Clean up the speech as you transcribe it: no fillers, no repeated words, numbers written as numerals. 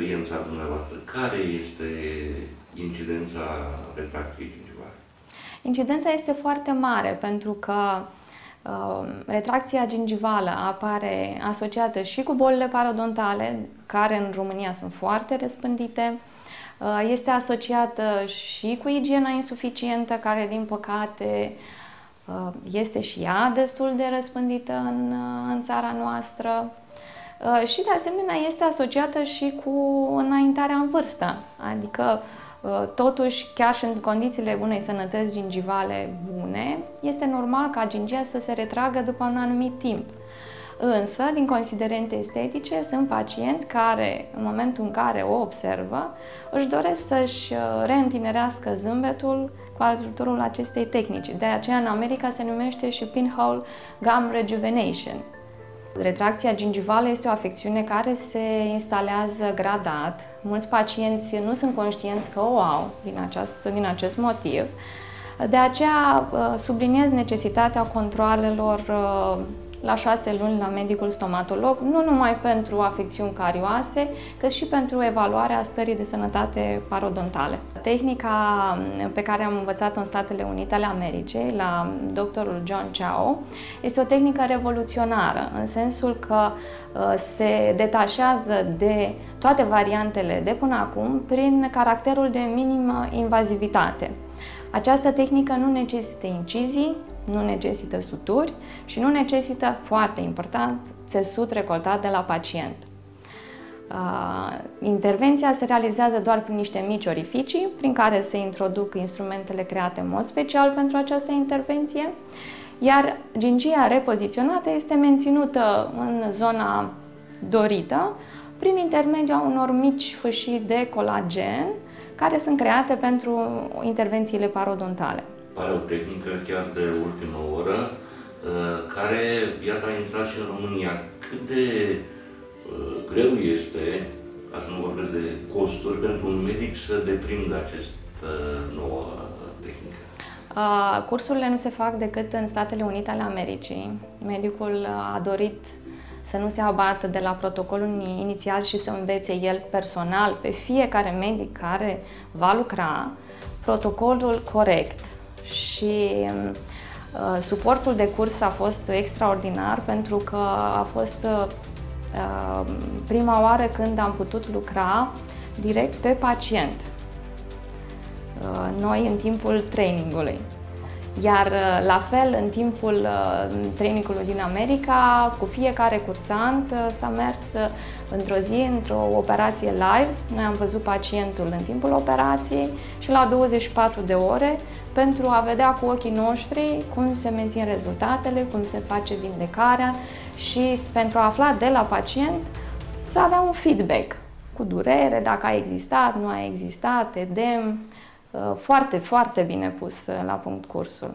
experiența dumneavoastră, care este incidența retracției gingivale? Incidența este foarte mare pentru că retracția gingivală apare asociată și cu bolile parodontale, care în România sunt foarte răspândite. Este asociată și cu igiena insuficientă, care din păcate este și ea destul de răspândită în țara noastră. Și de asemenea este asociată și cu înaintarea în vârstă, adică totuși, chiar și în condițiile unei sănătăți gingivale bune, este normal ca gingia să se retragă după un anumit timp. Însă, din considerente estetice, sunt pacienți care, în momentul în care o observă, își doresc să-și reîntinerească zâmbetul cu ajutorul acestei tehnici. De aceea, în America se numește și pinhole gum rejuvenation. Retracția gingivală este o afecțiune care se instalează gradat. Mulți pacienți nu sunt conștienți că o au din acest motiv. De aceea subliniez necesitatea controalelor la 6 luni la medicul stomatolog, nu numai pentru afecțiuni carioase, cât și pentru evaluarea stării de sănătate parodontale. Tehnica pe care am învățat-o în Statele Unite ale Americii, la doctorul John Chao, este o tehnică revoluționară, în sensul că se detașează de toate variantele de până acum prin caracterul de minimă invazivitate. Această tehnică nu necesită incizii, nu necesită suturi și nu necesită, foarte important, țesut recoltat de la pacient. Intervenția se realizează doar prin niște mici orificii, prin care se introduc instrumentele create în mod special pentru această intervenție, iar gingia repoziționată este menținută în zona dorită prin intermediul unor mici fâșii de colagen care sunt create pentru intervențiile parodontale. Pare o tehnică chiar de ultimă oră, care, iată, a intrat și în România. Cât de greu este, ca să nu vorbesc de costuri, pentru un medic să deprindă această nouă tehnică? Cursurile nu se fac decât în Statele Unite ale Americii. Medicul a dorit să nu se abată de la protocolul inițial și să învețe el personal pe fiecare medic care va lucra protocolul corect. Și suportul de curs a fost extraordinar pentru că a fost prima oară când am putut lucra direct pe pacient, noi în timpul trainingului. Iar la fel, în timpul trainingului din America, cu fiecare cursant s-a mers într-o zi, într-o operație live. Noi am văzut pacientul în timpul operației și la 24 de ore pentru a vedea cu ochii noștri cum se mențin rezultatele, cum se face vindecarea și pentru a afla de la pacient să avea un feedback cu durere, dacă a existat, nu a existat, edem. Foarte, foarte bine pus la punct cursul.